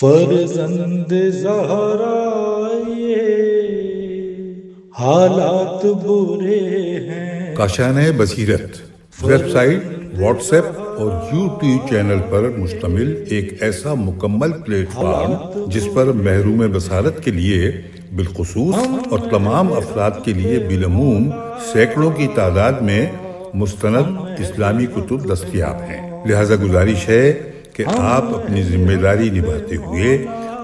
فرزند زہرا یہ حالات برے ہیں۔ کاشانۂ بصیرت ویب سائٹ، واٹس ایپ اور یوٹیوب چینل پر مشتمل ایک ایسا مکمل پلیٹ فارم جس پر محروم بصارت کے لیے بالخصوص اور تمام افراد کے لیے بالعموم سینکڑوں کی تعداد میں مستند اسلامی کتب دستیاب ہیں۔ لہذا گزارش ہے کہ آپ اپنی ذمہ داری نبھاتے ہوئے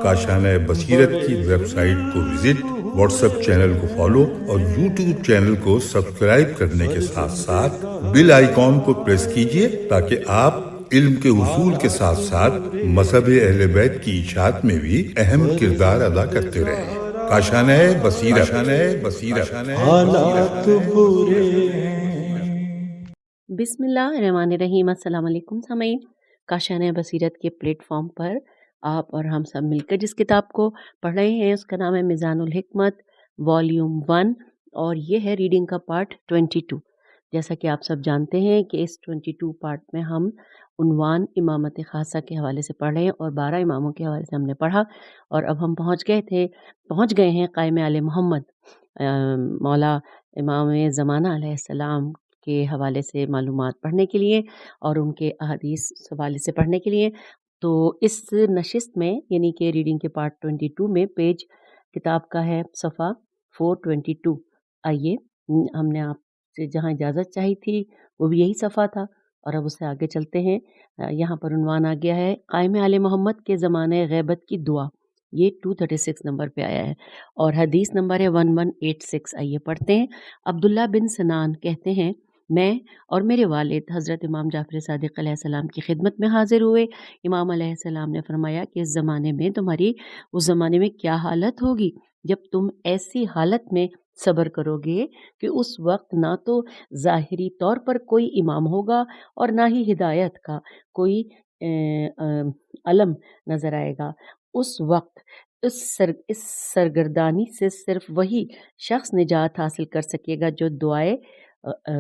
کاشانۂ بصیرت کی ویب سائٹ کو وزٹ، واٹس ایپ چینل کو فالو اور یوٹیوب چینل کو سبسکرائب کرنے کے ساتھ ساتھ بیل آئیکن کو پریس کیجئے تاکہ آپ علم کے حصول کے ساتھ ساتھ مذہب اہل بیت کی اشاعت میں بھی اہم کردار ادا کرتے رہیں۔ کاشانۂ بصیرت۔ حالات برے ہیں۔ بسم اللہ الرحمن الرحیم۔ السلام علیکم سامعین، کاشانۂ بصیرت کے پلیٹ فارم پر آپ اور ہم سب مل کر جس کتاب کو پڑھ رہے ہیں اس کا نام ہے میزان الحکمت والیوم 1 اور یہ ہے ریڈنگ کا پارٹ 22۔ جیسا کہ آپ سب جانتے ہیں کہ اس 22 پارٹ میں ہم عنوان امامت خاصہ کے حوالے سے پڑھ رہے ہیں اور 12 اماموں کے حوالے سے ہم نے پڑھا، اور اب ہم پہنچ گئے ہیں قائم آل محمد مولا امام زمانہ علیہ السلام کے حوالے سے معلومات پڑھنے کے لیے اور ان کے احادیث حوالے سے پڑھنے کے لیے۔ تو اس نشست میں یعنی کہ ریڈنگ کے پارٹ 22 میں پیج کتاب کا ہے صفحہ 422۔ آئیے ہم نے آپ سے جہاں اجازت چاہی تھی وہ بھی یہی صفحہ تھا اور اب اس سے آگے چلتے ہیں۔ یہاں پر عنوان آ گیا ہے قائم آل محمد کے زمانۂ غیبت کی دعا، یہ 236 نمبر پہ آیا ہے اور حدیث نمبر ہے 1186۔ آئیے پڑھتے ہیں۔ عبداللہ بن سنان کہتے ہیں میں اور میرے والد حضرت امام جعفر صادق علیہ السلام کی خدمت میں حاضر ہوئے۔ امام علیہ السلام نے فرمایا کہ اس زمانے میں تمہاری اس زمانے میں کیا حالت ہوگی جب تم ایسی حالت میں صبر کرو گے کہ اس وقت نہ تو ظاہری طور پر کوئی امام ہوگا اور نہ ہی ہدایت کا کوئی علم نظر آئے گا۔ اس وقت اس سرگردانی سے صرف وہی شخص نجات حاصل کر سکے گا جو دعائے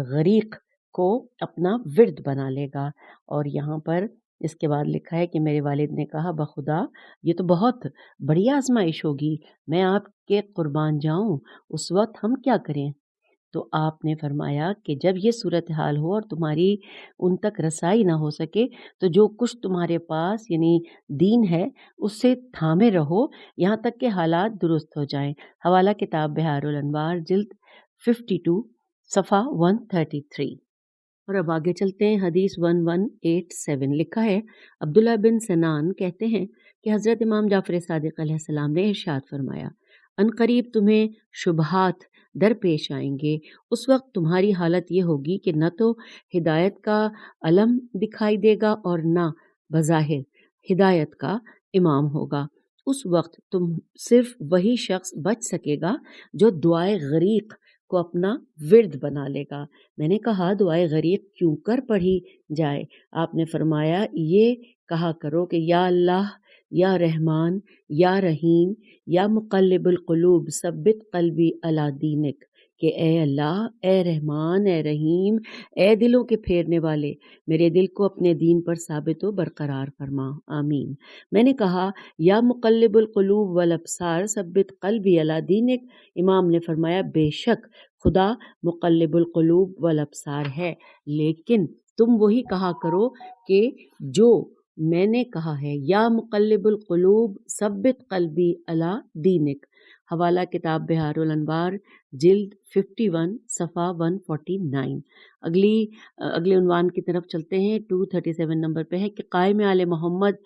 غریق کو اپنا ورد بنا لے گا۔ اور یہاں پر اس کے بعد لکھا ہے کہ میرے والد نے کہا بخدا یہ تو بہت بڑی آزمائش ہوگی، میں آپ کے قربان جاؤں، اس وقت ہم کیا کریں؟ تو آپ نے فرمایا کہ جب یہ صورتحال ہو اور تمہاری ان تک رسائی نہ ہو سکے تو جو کچھ تمہارے پاس یعنی دین ہے اس سے تھامے رہو یہاں تک کہ حالات درست ہو جائیں۔ حوالہ کتاب بحار الانوار جلد 52 صفحہ 133۔ اور اب آگے چلتے ہیں۔ حدیث 1187 لکھا ہے عبداللہ بن سنان کہتے ہیں کہ حضرت امام جعفر صادق علیہ السلام نے ارشاد فرمایا ان قریب تمہیں شبہات درپیش آئیں گے، اس وقت تمہاری حالت یہ ہوگی کہ نہ تو ہدایت کا علم دکھائی دے گا اور نہ بظاہر ہدایت کا امام ہوگا۔ اس وقت تم صرف وہی شخص بچ سکے گا جو دعائے غریق کو اپنا ورد بنا لے گا۔ میں نے کہا دعائے غریق کیوں کر پڑھی جائے؟ آپ نے فرمایا یہ کہا کرو کہ یا اللہ، یا رحمان، یا رحیم، یا مقلب القلوب ثبت قلبی علی دینک، کہ اے اللہ، اے رحمان، اے رحیم، اے دلوں کے پھیرنے والے، میرے دل کو اپنے دین پر ثابت و برقرار فرما، آمین۔ میں نے کہا یا مقلب القلوب والابصار ثبت قلبی علی دینک، امام نے فرمایا بے شک خدا مقلب القلوب والابصار ہے، لیکن تم وہی کہا کرو کہ جو میں نے کہا ہے، یا مقلب القلوب ثبت قلبی علی دینک۔ حوالہ کتاب بحار الانوار جلد 51 صفحہ 149۔ اگلے عنوان کی طرف چلتے ہیں۔ 237 نمبر پہ ہے کہ قائم آل محمد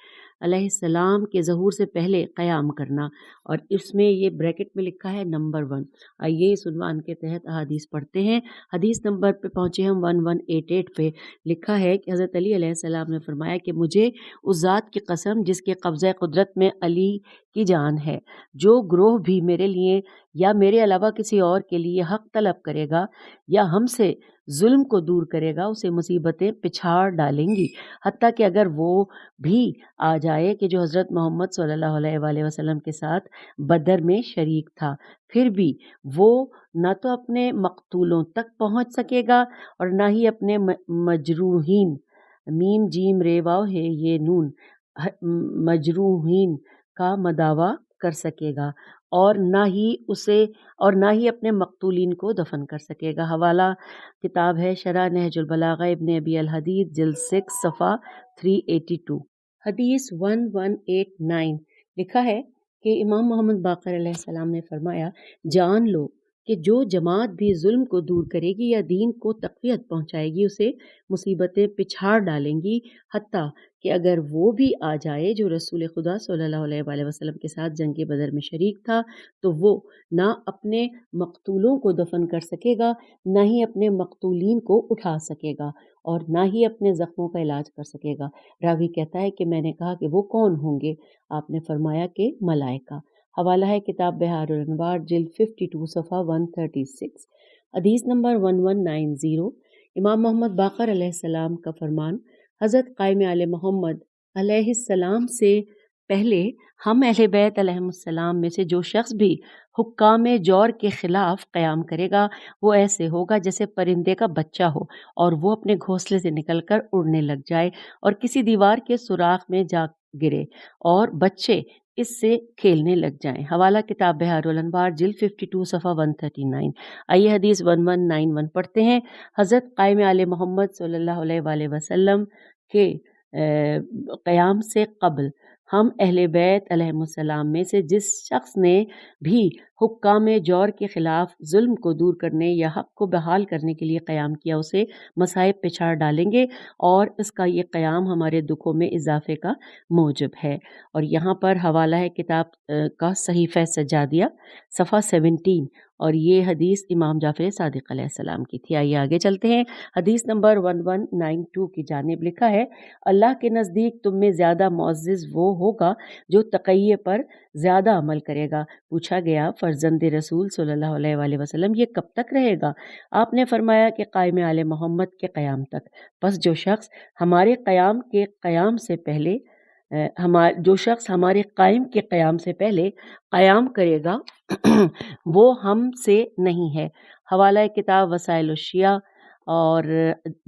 علیہ السلام کے ظہور سے پہلے قیام کرنا، اور اس میں یہ بریکٹ میں لکھا ہے نمبر 1۔ آئیے اس عنوان کے تحت احادیث پڑھتے ہیں۔ حدیث نمبر پہ پہنچے ہم 1188 پہ لکھا ہے کہ حضرت علی علیہ السلام نے فرمایا کہ مجھے اس ذات کی قسم جس کے قبضہ قدرت میں علی کی جان ہے، جو گروہ بھی میرے لیے یا میرے علاوہ کسی اور کے لیے حق طلب کرے گا یا ہم سے ظلم کو دور کرے گا اسے مصیبتیں پچھاڑ ڈالیں گی، حتیٰ کہ اگر وہ بھی آ جائے کہ جو حضرت محمد صلی اللہ علیہ وآلہ وسلم کے ساتھ بدر میں شریک تھا، پھر بھی وہ نہ تو اپنے مقتولوں تک پہنچ سکے گا اور نہ ہی اپنے مجروحین، میم جیم رے واو ہے یہ نون، مجروحین کا مداوا کر سکے گا اور نہ ہی اپنے مقتولین کو دفن کر سکے گا۔ حوالہ کتاب ہے شرح نہج البلاغہ ابن ابی الحدید جلد 6 صفحہ 382۔ حدیث 1189 لکھا ہے کہ امام محمد باقر علیہ السلام نے فرمایا، جان لو کہ جو جماعت بھی ظلم کو دور کرے گی یا دین کو تقویت پہنچائے گی اسے مصیبتیں پچھاڑ ڈالیں گی، حتیٰ کہ اگر وہ بھی آ جائے جو رسول خدا صلی اللہ علیہ وآلہ وسلم کے ساتھ جنگ بدر میں شریک تھا، تو وہ نہ اپنے مقتولوں کو دفن کر سکے گا، نہ ہی اپنے مقتولین کو اٹھا سکے گا، اور نہ ہی اپنے زخموں کا علاج کر سکے گا۔ راوی کہتا ہے کہ میں نے کہا کہ وہ کون ہوں گے؟ آپ نے فرمایا کہ ملائکہ۔ حوالہ ہے کتاب بحار الانوار جلد 52 صفحہ 136۔ حدیث نمبر 1190 امام محمد باقر علیہ السلام کا فرمان، حضرت قائم آل محمد علیہ السلام سے پہلے ہم اہل بیت علیہ السلام میں سے جو شخص بھی حکام جور کے خلاف قیام کرے گا وہ ایسے ہوگا جیسے پرندے کا بچہ ہو اور وہ اپنے گھونسلے سے نکل کر اڑنے لگ جائے اور کسی دیوار کے سوراخ میں جا گرے اور بچے اس سے کھیلنے لگ جائیں۔ حوالہ کتاب بحار الانوار جلد 52 صفحہ 139۔ آئیے حدیث 1191 پڑھتے ہیں۔ حضرت قائم آل محمد صلی اللہ علیہ وآلہ وسلم کے قیام سے قبل ہم اہل بیت علیہ السلام میں سے جس شخص نے بھی حکام جور کے خلاف ظلم کو دور کرنے یا حق کو بحال کرنے کے لیے قیام کیا اسے مصائب پچھاڑ ڈالیں گے، اور اس کا یہ قیام ہمارے دکھوں میں اضافے کا موجب ہے۔ اور یہاں پر حوالہ ہے کتاب کا صحیفہ سجادیہ صفحہ 17، اور یہ حدیث امام جعفر صادق علیہ السلام کی تھی۔ آئیے آگے چلتے ہیں۔ حدیث نمبر 1192 کی جانب لکھا ہے، اللہ کے نزدیک تم میں زیادہ معزز وہ ہوگا جو تقیے پر زیادہ عمل کرے گا۔ پوچھا گیا، فرزند رسول صلی اللہ علیہ وآلہ وسلم یہ کب تک رہے گا؟ آپ نے فرمایا کہ قائم آل محمد کے قیام تک۔ پس جو شخص ہمارے قائم کے قیام سے پہلے قیام کرے گا وہ ہم سے نہیں ہے۔ حوالہ کتاب وسائل الشیعہ اور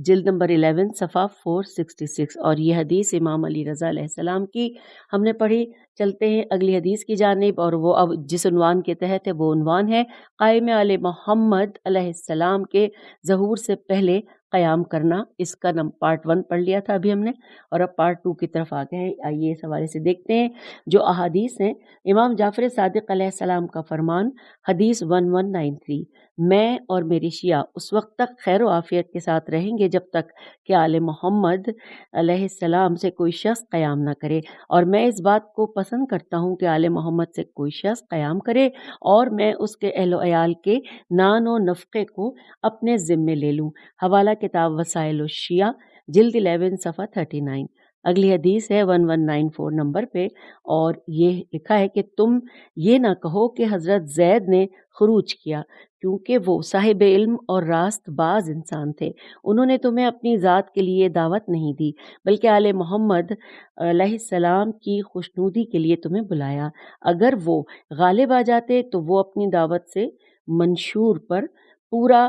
جلد نمبر 11 صفحہ 466، اور یہ حدیث امام علی رضا علیہ السلام کی ہم نے پڑھی۔ چلتے ہیں اگلی حدیث کی جانب، اور وہ اب جس عنوان کے تحت ہے وہ عنوان ہے قائم آل محمد علیہ السلام کے ظہور سے پہلے قیام کرنا۔ اس کا پارٹ 1 پڑھ لیا تھا ابھی ہم نے، اور اب پارٹ 2 کی طرف آ گئے ہیں۔ آئیے اس حوالے سے دیکھتے ہیں جو احادیث ہیں۔ امام جعفر صادق علیہ السلام کا فرمان، حدیث 1193، میں اور میرے شیعہ اس وقت تک خیر و عافیت کے ساتھ رہیں گے جب تک کہ آل محمد علیہ السلام سے کوئی شخص قیام نہ کرے، اور میں اس بات کو پسند کرتا ہوں کہ آل محمد سے کوئی شخص قیام کرے اور میں اس کے اہل و عیال کے نان و نفقے کو اپنے ذمے لے لوں۔ حوالہ کتاب وسائل الشیعہ جلد 11 صفحہ 39۔ اگلی حدیث ہے 1194 نمبر پہ، اور یہ لکھا ہے کہ تم یہ نہ کہو کہ حضرت زید نے خروج کیا، کیونکہ وہ صاحب علم اور راست باز انسان تھے۔ انہوں نے تمہیں اپنی ذات کے لیے دعوت نہیں دی بلکہ آل محمد علیہ السلام کی خوشنودی کے لیے تمہیں بلایا۔ اگر وہ غالب آ جاتے تو وہ اپنی دعوت سے منشور پر پورا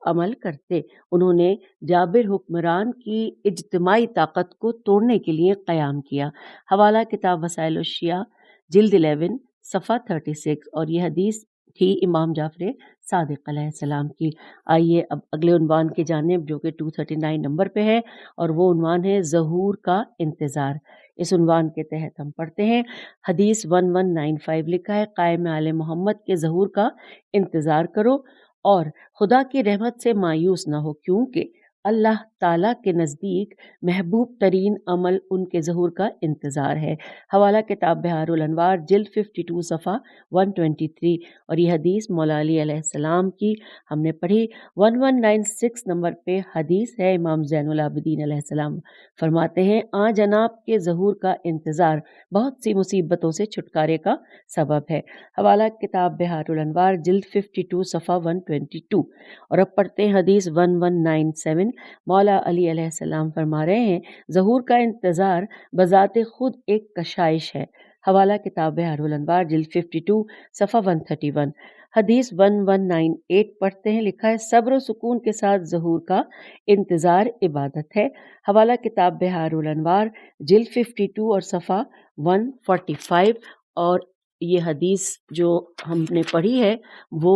عمل کرتے۔ انہوں نے جابر حکمران کی اجتماعی طاقت کو توڑنے کے لیے قیام کیا۔ حوالہ کتاب وسائل الشیعہ جلد 11 صفحہ 36، اور یہ حدیث تھی امام جعفر صادق علیہ السلام کی۔ آئیے اب اگلے عنوان کی جانب جو کہ 239 نمبر پہ ہے، اور وہ عنوان ہے ظہور کا انتظار۔ اس عنوان کے تحت ہم پڑھتے ہیں۔ حدیث 1195 لکھا ہے، قائم آل محمد کے ظہور کا انتظار کرو اور خدا کی رحمت سے مایوس نہ ہو، کیونکہ اللہ تعالیٰ کے نزدیک محبوب ترین عمل ان کے ظہور کا انتظار ہے۔ حوالہ کتاب بحار الانوار جلد 52 صفحہ 123، اور یہ حدیث مولا علی علیہ السلام کی ہم نے پڑھی۔ 1196 نمبر پہ حدیث ہے، امام زین العابدین علیہ السلام فرماتے ہیں، جناب کے ظہور کا انتظار بہت سی مصیبتوں سے چھٹکارے کا سبب ہے۔ حوالہ کتاب بحار الانوار جلد 52 صفحہ 122، اور اب پڑھتے ہیں حدیث 1197۔ مولا علی علیہ السلام فرما رہے ہیں، ظہور کا انتظار بذات خود ایک کشائش ہے۔ حوالہ کتاب بحار الانوار جلد 52 صفحہ 131۔ حدیث 1198 پڑھتے ہیں، لکھا ہے صبر و سکون کے ساتھ ظہور کا انتظار عبادت ہے۔ حوالہ کتاب بحار الانوار جلد 52 اور صفحہ 145۔ اور یہ حدیث جو ہم نے پڑھی ہے وہ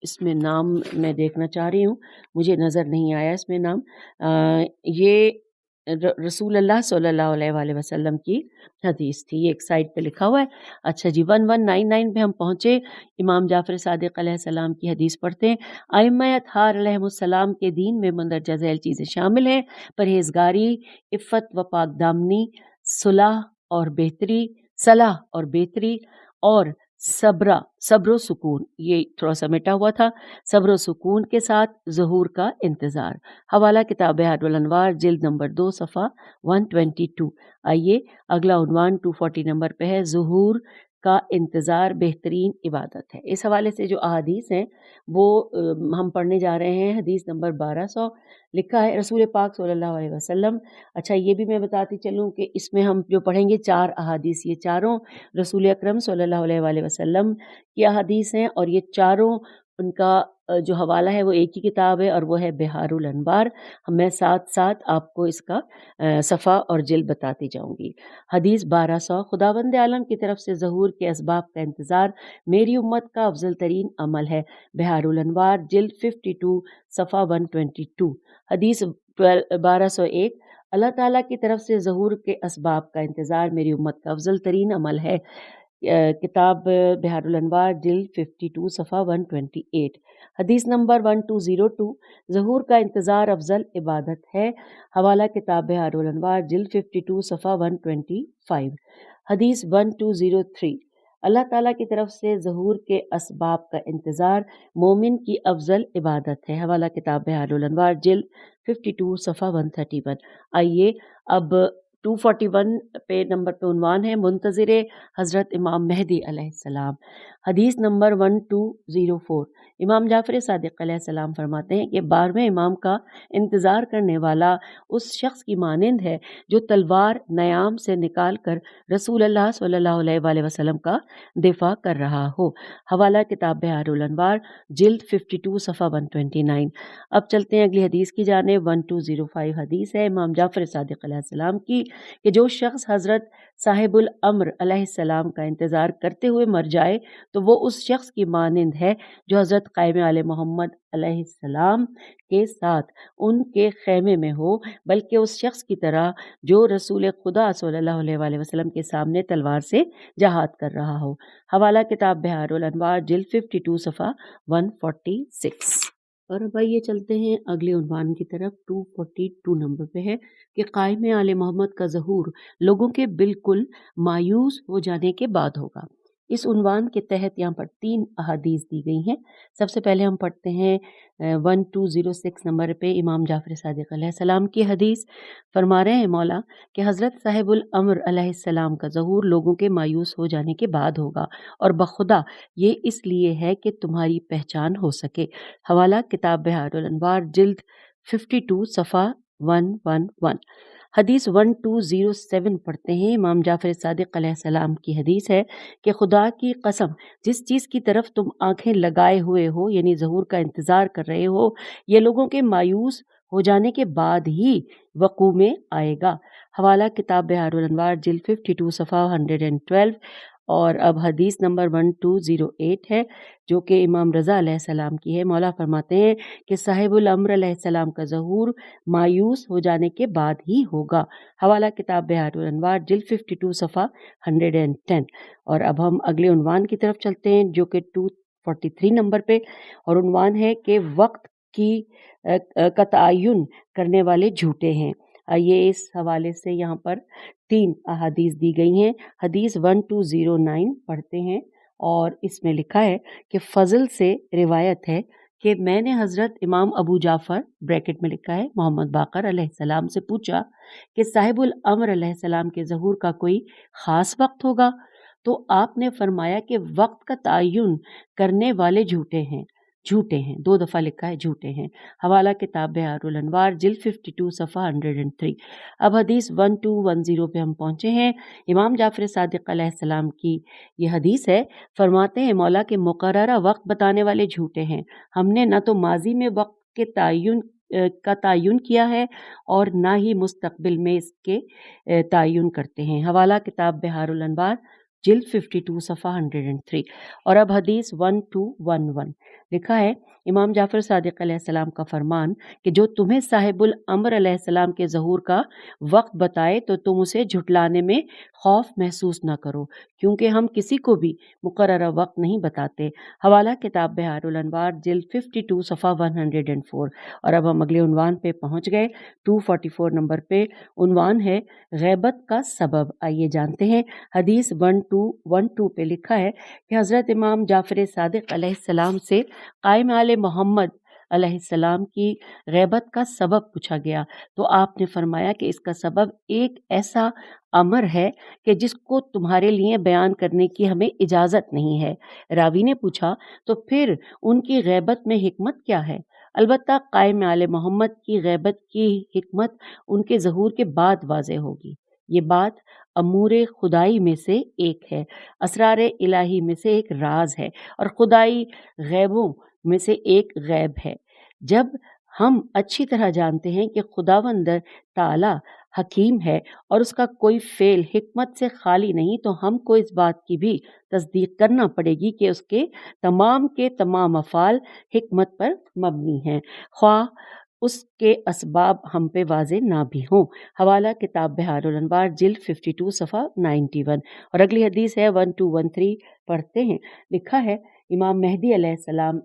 اس میں نام میں دیکھنا چاہ رہی ہوں، مجھے نظر نہیں آیا اس میں نام، یہ رسول اللہ صلی اللہ علیہ وآلہ وسلم کی حدیث تھی، یہ ایک سائٹ پہ لکھا ہوا ہے۔ اچھا جی 1199 پہ ہم پہنچے، امام جعفر صادق علیہ السلام کی حدیث پڑھتے ہیں۔ ائمہ اطہار علیہ السلام کے دین میں مندرجہ ذیل چیزیں شامل ہیں: پرہیزگاری، عفت و پاک دامنی، صلاح اور بہتری اور صبر و سکون، یہ تھوڑا سا مٹا ہوا تھا، صبر و سکون کے ساتھ ظہور کا انتظار۔ حوالہ کتاب بحار الانوار جلد نمبر 2 صفحہ 122۔ آئیے اگلا عنوان 240 نمبر پہ ہے، ظہور کا انتظار بہترین عبادت ہے۔ اس حوالے سے جو احادیث ہیں وہ ہم پڑھنے جا رہے ہیں۔ حدیث نمبر 1200 لکھا ہے رسول پاک صلی اللہ علیہ وسلم، اچھا یہ بھی میں بتاتی چلوں کہ اس میں ہم جو پڑھیں گے 4 احادیث، یہ چاروں رسول اکرم صلی اللہ علیہ وآلہ وسلم کی احادیث ہیں، اور یہ چاروں ان کا جو حوالہ ہے وہ ایک ہی کتاب ہے اور وہ ہے بحار الانوار۔ میں ساتھ ساتھ آپ کو اس کا صفحہ اور جلد بتاتی جاؤں گی۔ حدیث 1200، خداوند عالم کی طرف سے ظہور کے اسباب کا انتظار میری امت کا افضل ترین عمل ہے، بحار الانوار جلد 52 صفحہ 122۔ حدیث 1201، اللہ تعالیٰ کی طرف سے ظہور کے اسباب کا انتظار میری امت کا افضل ترین عمل ہے، کتاب بحار الانوار جلد 52 صفحہ 128۔ حدیث نمبر 1202، ظہور کا انتظار افضل عبادت ہے، حوالہ کتاب بحار الانوار جلد 52 صفحہ 125۔ حدیث 1203، اللہ تعالیٰ کی طرف سے ظہور کے اسباب کا انتظار مومن کی افضل عبادت ہے، حوالہ کتاب بحار الانوار جلد 52 صفحہ 131۔ آئیے اب 241 پہ نمبر پہ عنوان ہے، منتظر حضرت امام مہدی علیہ السلام۔ حدیث نمبر 1204، امام جعفر صادق علیہ السلام فرماتے ہیں کہ 12ویں امام کا انتظار کرنے والا اس شخص کی مانند ہے جو تلوار نیام سے نکال کر رسول اللہ صلی اللہ علیہ وآلہ وسلم کا دفاع کر رہا ہو، حوالہ کتاب بحار الانوار جلد 52 صفحہ 129۔ اب چلتے ہیں اگلی حدیث کی جانب۔ 1205 حدیث ہے امام جعفر صادق علیہ السلام کی کہ جو شخص حضرت صاحب الامر علیہ السلام کا انتظار کرتے ہوئے مر جائے تو وہ اس شخص کی مانند ہے جو حضرت قائم آل محمد علیہ السلام کے ساتھ ان کے خیمے میں ہو، بلکہ اس شخص کی طرح جو رسول خدا صلی اللہ علیہ وآلہ وسلم کے سامنے تلوار سے جہاد کر رہا ہو، حوالہ کتاب بحار الانوار جلد 52 صفحہ 146۔ اور اب آئیے چلتے ہیں اگلے عنوان کی طرف۔ 242 نمبر پہ ہے کہ قائم آل محمد کا ظہور لوگوں کے بالکل مایوس ہو جانے کے بعد ہوگا۔ اس عنوان کے تحت یہاں پر 3 احادیث دی گئی ہیں۔ سب سے پہلے ہم پڑھتے ہیں 1206 نمبر پہ امام جعفر صادق علیہ السلام کی حدیث۔ فرما رہے ہیں مولا کہ حضرت صاحب الامر علیہ السلام کا ظہور لوگوں کے مایوس ہو جانے کے بعد ہوگا، اور بخدا یہ اس لیے ہے کہ تمہاری پہچان ہو سکے، حوالہ کتاب بحار الانوار جلد 52 صفحہ 111۔ حدیث 1207 پڑھتے ہیں، امام جعفر صادق علیہ السلام کی حدیث ہے کہ خدا کی قسم جس چیز کی طرف تم آنکھیں لگائے ہوئے ہو، یعنی ظہور کا انتظار کر رہے ہو، یہ لوگوں کے مایوس ہو جانے کے بعد ہی وقوع میں آئے گا، حوالہ کتاب بحار الانوار جلد 52 صفحہ 112۔ اور اب حدیث نمبر 1208 ہے جو کہ امام رضا علیہ السلام کی ہے۔ مولا فرماتے ہیں کہ صاحب الامر علیہ السلام کا ظہور مایوس ہو جانے کے بعد ہی ہوگا، حوالہ کتاب بحار الانوار جلد 52 صفحہ 110۔ اور اب ہم اگلے عنوان کی طرف چلتے ہیں جو کہ 243 نمبر پہ، اور عنوان ہے کہ وقت کا تعین کرنے والے جھوٹے ہیں۔ آئیے اس حوالے سے یہاں پر 3 احادیث دی گئی ہیں۔ حدیث 1209 پڑھتے ہیں، اور اس میں لکھا ہے کہ فضل سے روایت ہے کہ میں نے حضرت امام ابو جعفر بریکٹ میں لکھا ہے محمد باقر علیہ السلام سے پوچھا کہ صاحب الامر علیہ السلام کے ظہور کا کوئی خاص وقت ہوگا؟ تو آپ نے فرمایا کہ وقت کا تعین کرنے والے جھوٹے ہیں۔ جھوٹے ہیں، 2 دفعہ لکھا ہے جھوٹے ہیں۔ حوالہ کتاب بحار الانوار جلد 52 صفحہ 103۔ اب حدیث 1210 پہ ہم پہنچے ہیں۔ امام جعفر صادق علیہ السلام کی یہ حدیث ہے، فرماتے ہیں مولا کے مقررہ وقت بتانے والے جھوٹے ہیں۔ ہم نے نہ تو ماضی میں وقت کے تعین کیا ہے اور نہ ہی مستقبل میں اس کے تعین کرتے ہیں۔ حوالہ کتاب بحار الانوار جلد 52 صفحہ 103۔ اور اب حدیث 1211 لکھا ہے امام جعفر صادق علیہ السلام کا فرمان کہ جو تمہیں صاحب الامر علیہ السلام کے ظہور کا وقت بتائے تو تم اسے جھٹلانے میں خوف محسوس نہ کرو، کیونکہ ہم کسی کو بھی مقررہ وقت نہیں بتاتے۔ حوالہ کتاب بحار الانوار جلد 52 صفحہ 104۔ اور اب ہم اگلے عنوان پہ پہنچ گئے، 244 نمبر پہ عنوان ہے غیبت کا سبب۔ آئیے جانتے ہیں۔ حدیث 1212 پہ لکھا ہے کہ حضرت امام جعفر صادق علیہ السلام سے قائم آل محمد علیہ السلام کی غیبت کا سبب پوچھا گیا تو آپ نے فرمایا کہ اس کا سبب ایک ایسا امر ہے کہ جس کو تمہارے لیے بیان کرنے کی ہمیں اجازت نہیں ہے۔ راوی نے پوچھا تو پھر ان کی غیبت میں حکمت کیا ہے؟ البتہ قائم آل محمد کی غیبت کی حکمت ان کے ظہور کے بعد واضح ہوگی۔ یہ بات امور خدائی میں سے ایک ہے، اسرار الہی میں سے ایک راز ہے، اور خدائی غیبوں میں سے ایک غیب ہے۔ جب ہم اچھی طرح جانتے ہیں کہ خداوند تعالی حکیم ہے اور اس کا کوئی فعل حکمت سے خالی نہیں، تو ہم کو اس بات کی بھی تصدیق کرنا پڑے گی کہ اس کے تمام افعال حکمت پر مبنی ہیں، خواہ اس کے اسباب ہم پہ واضح نہ بھی ہوں۔ حوالہ کتاب بحار الانوار جلد 52 صفحہ 91۔ اور اگلی حدیث ہے 1213 پڑھتے ہیں۔ لکھا ہے امام مہدی علیہ السلام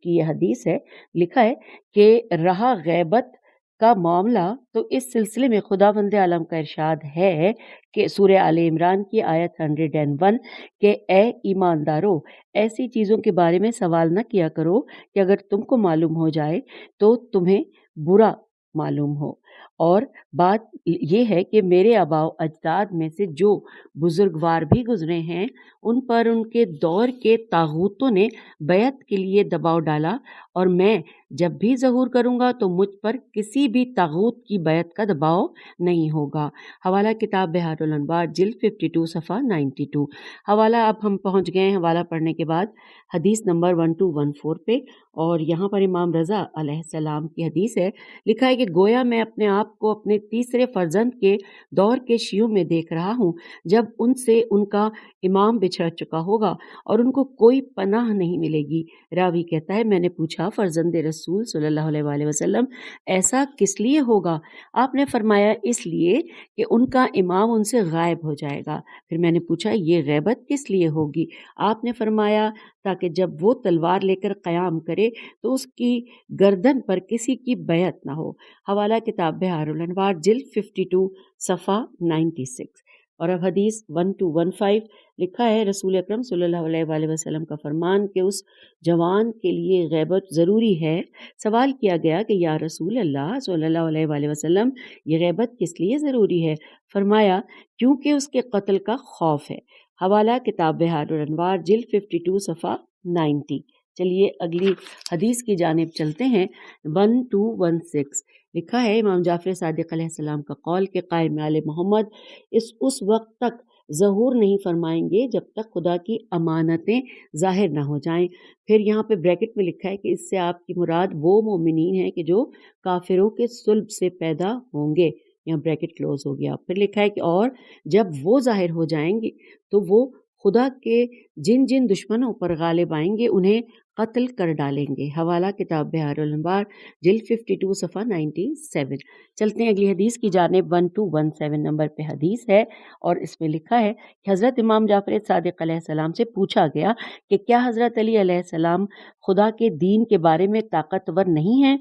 کی یہ حدیث ہے، لکھا ہے کہ رہا غیبت کا معاملہ تو اس سلسلے میں خداوند عالم کا ارشاد ہے کہ سورہ آل عمران کی آیت 101 کہ اے ایماندارو ایسی چیزوں کے بارے میں سوال نہ کیا کرو کہ اگر تم کو معلوم ہو جائے تو تمہیں برا معلوم ہو۔ اور بات یہ ہے کہ میرے آباء و اجداد میں سے جو بزرگوار بھی گزرے ہیں ان پر ان کے دور کے طاغوتوں نے بیعت کے لیے دباؤ ڈالا، اور میں جب بھی ظہور کروں گا تو مجھ پر کسی بھی طاغوت کی بیعت کا دباؤ نہیں ہوگا۔ حوالہ کتاب بحار الانوار جلد 52 صفحہ 92۔ حوالہ اب ہم پہنچ گئے ہیں حوالہ پڑھنے کے بعد حدیث نمبر 1214 پہ، اور یہاں پر امام رضا علیہ السلام کی حدیث ہے، لکھا ہے کہ گویا میں اپنے آپ کو اپنے تیسرے فرزند کے دور کے شیعوں میں دیکھ رہا ہوں، جب ان سے ان کا امام بچھڑ چکا ہوگا اور ان کو کوئی پناہ نہیں ملے گی۔ راوی کہتا ہے میں نے پوچھا فرزند رسول صلی اللہ علیہ وآلہ وسلم ایسا کس لیے ہوگا؟ آپ نے فرمایا اس لیے کہ ان کا امام ان سے غائب ہو جائے گا۔ پھر میں نے پوچھا یہ غیبت کس لیے ہوگی؟ آپ نے فرمایا تاکہ جب وہ تلوار لے کر قیام کرے تو اس کی گردن پر کسی کی بیعت نہ ہو۔ حوالہ کتاب بحار الانوار جلد 52 صفحہ 96۔ اور اب حدیث 1215 لکھا ہے رسول اکرم صلی اللہ علیہ وآلہ وسلم کا فرمان کہ اس جوان کے لیے غیبت ضروری ہے۔ سوال کیا گیا کہ یا رسول اللہ صلی اللہ علیہ وآلہ وسلم یہ غیبت کس لیے ضروری ہے؟ فرمایا کیونکہ اس کے قتل کا خوف ہے۔ حوالہ کتاب بحار الانوار جلد 52 صفحہ 90۔ چلیے اگلی حدیث کی جانب چلتے ہیں۔ 1216 لکھا ہے امام جعفر صادق علیہ السلام کا قول کہ قائم آل محمد اس وقت تک ظہور نہیں فرمائیں گے جب تک خدا کی امانتیں ظاہر نہ ہو جائیں۔ پھر یہاں پہ بریکٹ میں لکھا ہے کہ اس سے آپ کی مراد وہ مومنین ہیں کہ جو کافروں کے صلب سے پیدا ہوں گے، یہاں بریکٹ کلوز ہو گیا۔ پھر لکھا ہے کہ اور جب وہ ظاہر ہو جائیں گے تو وہ خدا کے جن جن دشمنوں پر غالب آئیں گے انہیں قتل کر ڈالیں گے۔ حوالہ کتاب بحار الانوار جلد 52 صفحہ 97۔ چلتے ہیں اگلی حدیث کی جانب۔ 1217 نمبر پہ حدیث ہے اور اس میں لکھا ہے کہ حضرت امام جعفر صادق علیہ السلام سے پوچھا گیا کہ کیا حضرت علی علیہ السلام خدا کے دین کے بارے میں طاقتور نہیں ہیں؟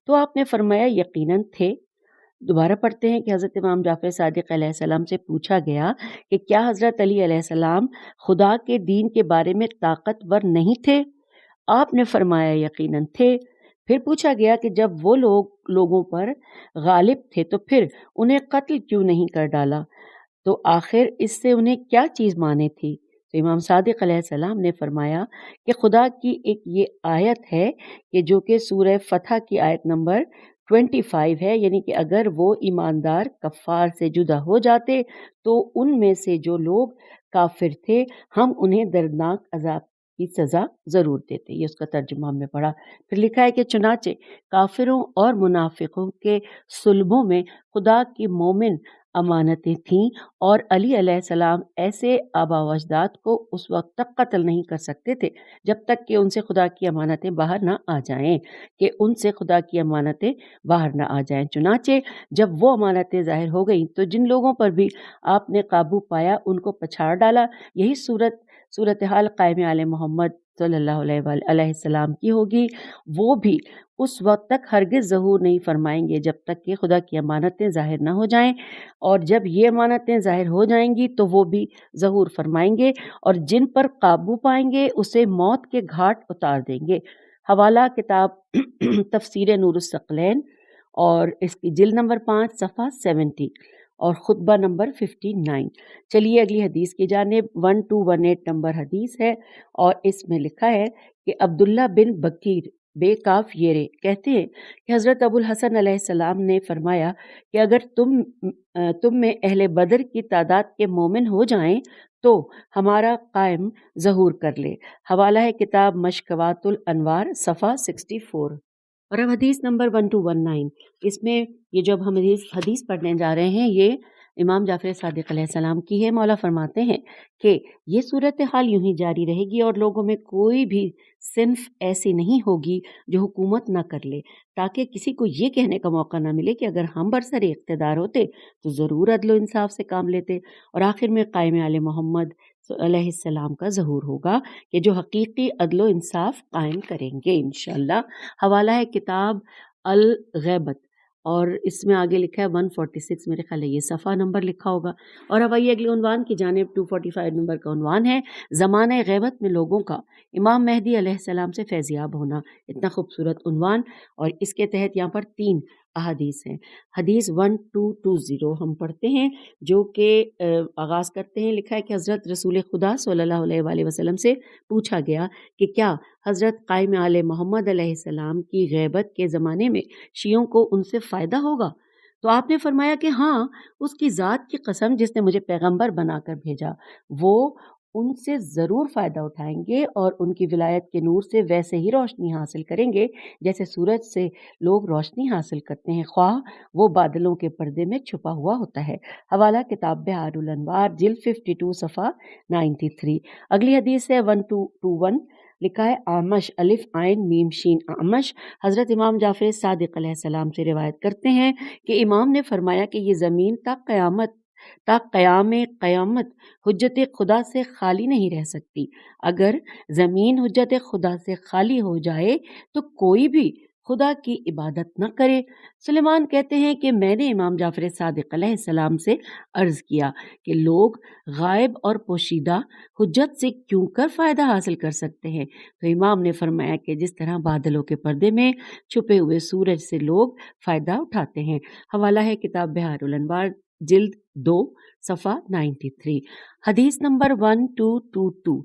تو آپ نے فرمایا یقیناً تھے۔ دوبارہ پڑھتے ہیں کہ حضرت امام جعفر صادق علیہ السلام سے پوچھا گیا کہ کیا حضرت علی علیہ السلام خدا کے دین کے بارے میں طاقتور نہیں تھے؟ آپ نے فرمایا یقیناً تھے۔ پھر پوچھا گیا کہ جب وہ لوگوں پر غالب تھے تو پھر انہیں قتل کیوں نہیں کر ڈالا؟ تو آخر اس سے انہیں کیا چیز مانے تھی؟ تو امام صادق علیہ السلام نے فرمایا کہ خدا کی ایک یہ آیت ہے کہ جو کہ سورہ فتح کی آیت نمبر 25 ہے، یعنی کہ اگر وہ ایماندار کفار سے جدا ہو جاتے تو ان میں سے جو لوگ کافر تھے ہم انہیں دردناک عذاب کی سزا ضرور دیتے. یہ اس کا ترجمہ ہم نے پڑھا. پھر لکھا ہے کہ چنانچہ کافروں اور منافقوں کے صلبوں میں خدا کی مومن امانتیں تھیں، اور علی علیہ السلام ایسے آبا و اجداد کو اس وقت تک قتل نہیں کر سکتے تھے جب تک کہ ان سے خدا کی امانتیں باہر نہ آ جائیں، چنانچہ جب وہ امانتیں ظاہر ہو گئیں تو جن لوگوں پر بھی آپ نے قابو پایا ان کو پچھاڑ ڈالا. یہی صورتحال قائم آل محمد صلی اللہ علیہ السلام کی ہوگی. وہ بھی اس وقت تک ہرگز ظہور نہیں فرمائیں گے جب تک کہ خدا کی امانتیں ظاہر نہ ہو جائیں، اور جب یہ امانتیں ظاہر ہو جائیں گی تو وہ بھی ظہور فرمائیں گے، اور جن پر قابو پائیں گے اسے موت کے گھاٹ اتار دیں گے. حوالہ کتاب تفسیر نور الثقلین اور اس کی جلد نمبر 5 صفحہ 70 اور خطبہ نمبر 59. چلیے اگلی حدیث کی جانب. 1218 نمبر حدیث ہے اور اس میں لکھا ہے کہ عبداللہ بن بکیر بے کاف یرے کہتے ہیں کہ حضرت ابو الحسن علیہ السلام نے فرمایا کہ اگر تم میں اہل بدر کی تعداد کے مومن ہو جائیں تو ہمارا قائم ظہور کر لے. حوالہ ہے کتاب مشکوات الانوار صفحہ 64. اور اب حدیث نمبر 1219. اس میں یہ جو اب ہم حدیث پڑھنے جا رہے ہیں یہ امام جعفر صادق علیہ السلام کی ہے. مولا فرماتے ہیں کہ یہ صورتحال یوں ہی جاری رہے گی اور لوگوں میں کوئی بھی صنف ایسی نہیں ہوگی جو حکومت نہ کر لے، تاکہ کسی کو یہ کہنے کا موقع نہ ملے کہ اگر ہم برسر اقتدار ہوتے تو ضرور عدل و انصاف سے کام لیتے. اور آخر میں قائم آل محمد علیہ السلام کا ظہور ہوگا کہ جو حقیقی عدل و انصاف قائم کریں گے انشاءاللہ. حوالہ ہے کتاب الغیبت اور اس میں آگے لکھا ہے 146، میرے خیال ہے یہ صفحہ نمبر لکھا ہوگا. اور اب آئیے اگلے عنوان کی جانب. 245 نمبر کا عنوان ہے زمانہ غیبت میں لوگوں کا امام مہدی علیہ السلام سے فیضیاب ہونا. اتنا خوبصورت عنوان، اور اس کے تحت یہاں پر 3 احادیث ہیں. حدیث 1220 ہم پڑھتے ہیں جو کہ آغاز کرتے ہیں. لکھا ہے کہ حضرت رسول خدا صلی اللہ علیہ وآلہ وسلم سے پوچھا گیا کہ کیا حضرت قائم آل محمد علیہ السلام کی غیبت کے زمانے میں شیعوں کو ان سے فائدہ ہوگا؟ تو آپ نے فرمایا کہ ہاں، اس کی ذات کی قسم جس نے مجھے پیغمبر بنا کر بھیجا، وہ ان سے ضرور فائدہ اٹھائیں گے اور ان کی ولایت کے نور سے ویسے ہی روشنی حاصل کریں گے جیسے سورج سے لوگ روشنی حاصل کرتے ہیں، خواہ وہ بادلوں کے پردے میں چھپا ہوا ہوتا ہے. حوالہ کتاب بحار الانوار جلد 52 صفحہ 93. اگلی حدیث ہے 1221. لکھا ہے آمش الف عین میم شین آمش حضرت امام جعفر صادق علیہ السلام سے روایت کرتے ہیں کہ امام نے فرمایا کہ یہ زمین تا قیامت حجت خدا سے خالی نہیں رہ سکتی. اگر زمین حجت خدا سے خالی ہو جائے تو کوئی بھی خدا کی عبادت نہ کرے. سلیمان کہتے ہیں کہ میں نے امام جعفر صادق علیہ السلام سے عرض کیا کہ لوگ غائب اور پوشیدہ حجت سے کیوں کر فائدہ حاصل کر سکتے ہیں؟ تو امام نے فرمایا کہ جس طرح بادلوں کے پردے میں چھپے ہوئے سورج سے لوگ فائدہ اٹھاتے ہیں. حوالہ ہے کتاب بحار الانوار جلد 2 صفحہ 93. حدیث نمبر 1222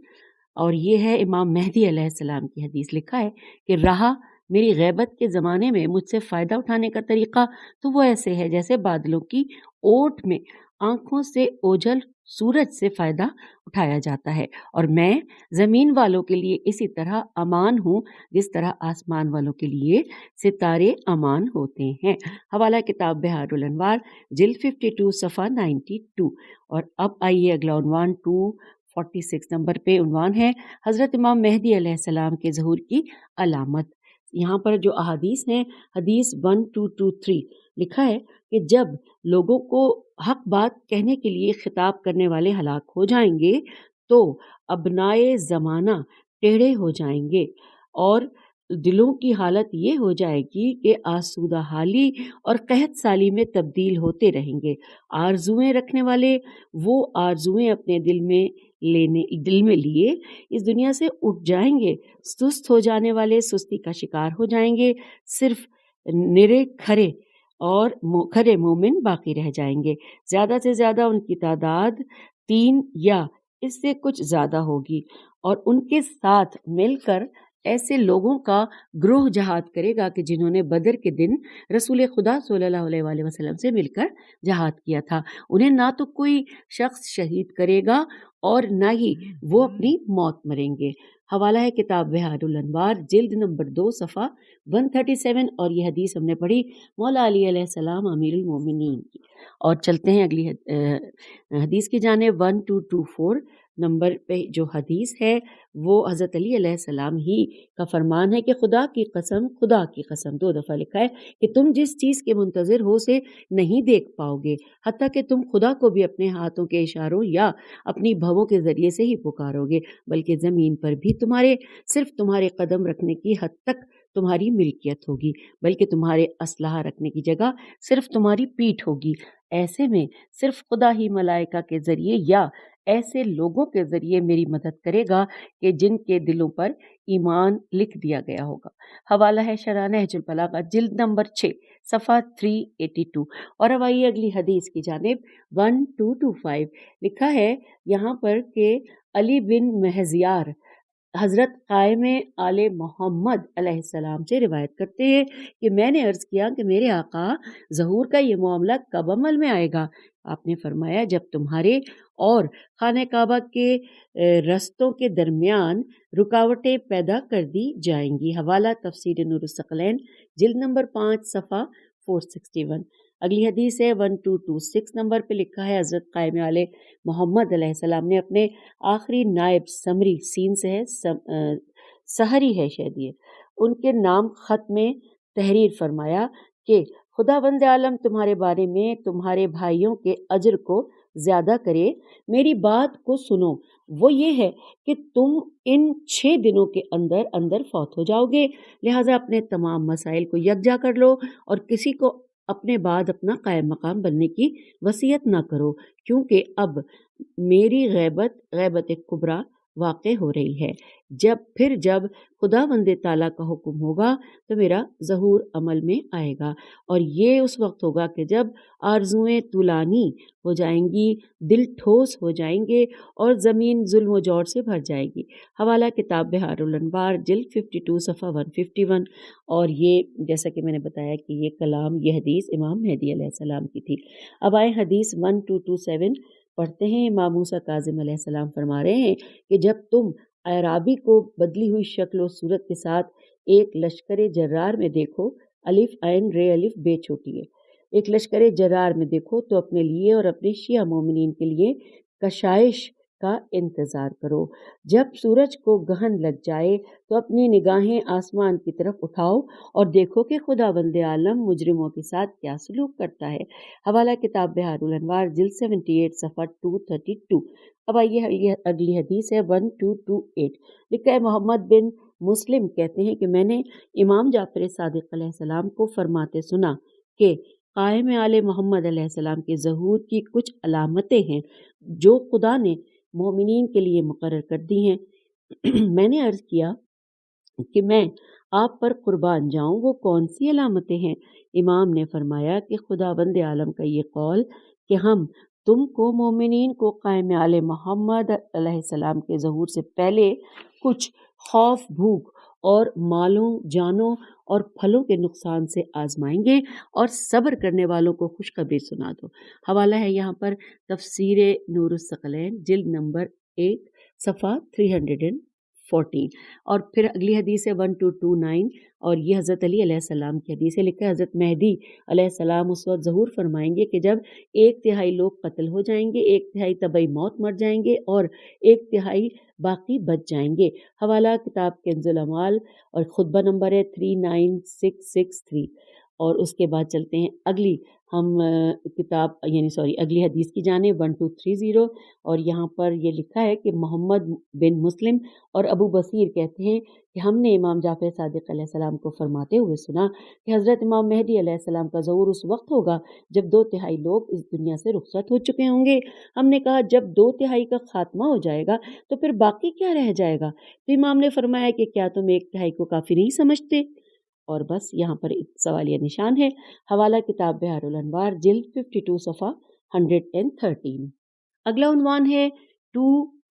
اور یہ ہے امام مہدی علیہ السلام کی حدیث. لکھا ہے کہ رہا میری غیبت کے زمانے میں مجھ سے فائدہ اٹھانے کا طریقہ تو وہ ایسے ہے جیسے بادلوں کی اوٹ میں آنکھوں سے اوجھل سورج سے فائدہ اٹھایا جاتا ہے، اور میں زمین والوں کے لیے اسی طرح امان ہوں جس طرح آسمان والوں کے لیے ستارے امان ہوتے ہیں. حوالہ کتاب بحار الانوار جلد 52 صفحہ 92. اور اب آئیے اگلا عنوان 246 نمبر پہ عنوان ہے حضرت امام مہدی علیہ السلام کے ظہور کی علامت. یہاں پر جو احادیث ہیں حدیث 1223 لکھا ہے کہ جب لوگوں کو حق بات کہنے کے لیے خطاب کرنے والے ہلاک ہو جائیں گے تو ابنائے زمانہ ٹیڑھے ہو جائیں گے اور دلوں کی حالت یہ ہو جائے گی کہ آسودہ حالی اور قحط سالی میں تبدیل ہوتے رہیں گے. آرزویں رکھنے والے وہ آرزویں اپنے دل میں لیے اس دنیا سے اٹھ جائیں گے. سست ہو جانے والے سستی کا شکار ہو جائیں گے. صرف نرے کھرے مومن باقی رہ جائیں گے. زیادہ سے زیادہ ان کی تعداد 3 یا اس سے کچھ زیادہ ہوگی، اور ان کے ساتھ مل کر ایسے لوگوں کا گروہ جہاد کرے گا کہ جنہوں نے بدر کے دن رسول خدا صلی اللہ علیہ وآلہ وسلم سے مل کر جہاد کیا تھا۔ انہیں نہ تو کوئی شخص شہید کرے گا اور نہ ہی وہ اپنی موت مریں گے۔ حوالہ ہے کتاب بہار الانوار، جلد نمبر 2، صفحہ 137، اور یہ حدیث ہم نے پڑھی مولا علی علیہ السلام امیر المومنین کی۔ اور چلتے ہیں اگلی حدیث کی جانب۔ 1224 نمبر پہ جو حدیث ہے وہ حضرت علی علیہ السلام ہی کا فرمان ہے کہ خدا کی قسم 2 دفعہ لکھا ہے کہ تم جس چیز کے منتظر ہو اسے نہیں دیکھ پاؤ گے، حتیٰ کہ تم خدا کو بھی اپنے ہاتھوں کے اشاروں یا اپنی بھووں کے ذریعے سے ہی پکارو گے، بلکہ زمین پر بھی صرف تمہارے قدم رکھنے کی حد تک تمہاری ملکیت ہوگی، بلکہ تمہارے اسلحہ رکھنے کی جگہ صرف تمہاری پیٹھ ہوگی۔ ایسے میں صرف خدا ہی ملائکہ کے ذریعے یا ایسے لوگوں کے ذریعے میری مدد کرے گا کہ جن کے دلوں پر ایمان لکھ دیا گیا ہوگا۔ حوالہ ہے شرح نہج البلاغہ، جلد نمبر 6، صفحہ 382۔ اور اب آئیے اگلی حدیث کی جانب۔ 1225 لکھا ہے یہاں پر کہ علی بن مہزیار حضرت قائم آل محمد علیہ السلام سے روایت کرتے ہیں کہ میں نے عرض کیا کہ میرے آقا ظہور کا یہ معاملہ کب عمل میں آئے گا؟ آپ نے فرمایا جب تمہارے اور خانہ کعبہ کے رستوں کے درمیان رکاوٹیں پیدا کر دی جائیں گی۔ حوالہ تفسیر نور الثقلین، جلد نمبر 5، صفحہ 461۔ اگلی حدیث ہے 1226 نمبر پہ لکھا ہے حضرت قائم آل محمد علیہ السلام نے اپنے آخری نائب سمری، سین سے ہے سحری ہے شاید یہ، ان کے نام خط میں تحریر فرمایا کہ خدا بند عالم تمہارے بارے میں تمہارے بھائیوں کے اجر کو زیادہ کرے، میری بات کو سنو، وہ یہ ہے کہ تم ان 6 دنوں کے اندر اندر فوت ہو جاؤ گے، لہٰذا اپنے تمام مسائل کو یکجا کر لو اور کسی کو اپنے بعد اپنا قائم مقام بننے کی وصیت نہ کرو، کیونکہ اب میری غیبت کبریٰ واقع ہو رہی ہے۔ جب خدا بند تعالیٰ کا حکم ہوگا تو میرا ظہور عمل میں آئے گا، اور یہ اس وقت ہوگا کہ جب آرزوئیں طولانی ہو جائیں گی، دل ٹھوس ہو جائیں گے اور زمین ظلم و جور سے بھر جائے گی۔ حوالہ کتاب بہار الانوار، جلد 52، صفحہ 151۔ اور یہ جیسا کہ میں نے بتایا کہ یہ حدیث امام مہدی علیہ السلام کی تھی۔ اب آئے حدیث 1227 پڑھتے ہیں۔ امام موسیٰ کاظم علیہ السلام فرما رہے ہیں کہ جب تم اعرابی کو بدلی ہوئی شکل و صورت کے ساتھ ایک لشکر جرار میں دیکھو، الف عین رے الف بے چھوٹی ہے، ایک لشکر جرار میں دیکھو تو اپنے لیے اور اپنے شیعہ مومنین کے لیے کشائش کا انتظار کرو۔ جب سورج کو گہن لگ جائے تو اپنی نگاہیں آسمان کی طرف اٹھاؤ اور دیکھو کہ خدا بند عالم مجرموں کے ساتھ کیا سلوک کرتا ہے۔ حوالہ کتاب بہار الانوار، جلد 78، صفحہ 232۔ اب آئیے اگلی حدیث ہے 1228، لکھا ہے محمد بن مسلم کہتے ہیں کہ میں نے امام جعفر صادق علیہ السلام کو فرماتے سنا کہ قائم آل محمد علیہ السلام کے ظہور کی کچھ علامتیں ہیں جو خدا نے مومنین کے لیے مقرر کر دی ہیں۔ میں نے عرض کیا کہ میں آپ پر قربان جاؤں، وہ کون سی علامتیں ہیں؟ امام نے فرمایا کہ خدا بند عالم کا یہ قول کہ ہم تم کو مومنین کو قائم آل محمد علیہ السلام کے ظہور سے پہلے کچھ خوف، بھوک اور مالوں، جانوں اور پھلوں کے نقصان سے آزمائیں گے، اور صبر کرنے والوں کو خوشخبری سنا دو۔ حوالہ ہے یہاں پر تفسیر نور الثقلین، جلد نمبر 1، صفحہ 314۔ اور پھر اگلی حدیث ہے 1229، اور یہ حضرت علی علیہ السلام کی حدیث ہے۔ لکھا ہے حضرت مہدی علیہ السلام اس وقت ظہور فرمائیں گے کہ جب 1/3 لوگ قتل ہو جائیں گے، 1/3 طبعی موت مر جائیں گے اور 1/3 باقی بچ جائیں گے۔ حوالہ کتاب کنز الاعمال اور خطبہ نمبر ہے 39663۔ اور اس کے بعد چلتے ہیں اگلی اگلی حدیث کی جانب 1230، اور یہاں پر یہ لکھا ہے کہ محمد بن مسلم اور ابو بصیر کہتے ہیں کہ ہم نے امام جعفر صادق علیہ السلام کو فرماتے ہوئے سنا کہ حضرت امام مہدی علیہ السلام کا ظہور اس وقت ہوگا جب 2/3 لوگ اس دنیا سے رخصت ہو چکے ہوں گے۔ ہم نے کہا جب 2/3 کا خاتمہ ہو جائے گا تو پھر باقی کیا رہ جائے گا؟ تو امام نے فرمایا کہ کیا تم 1/3 کو کافی نہیں سمجھتے؟ اور بس یہاں پر ایک سوالیہ نشان ہے۔ حوالہ کتاب بہار الانوار، جلد 52، صفحہ 113۔ اگلا عنوان ہے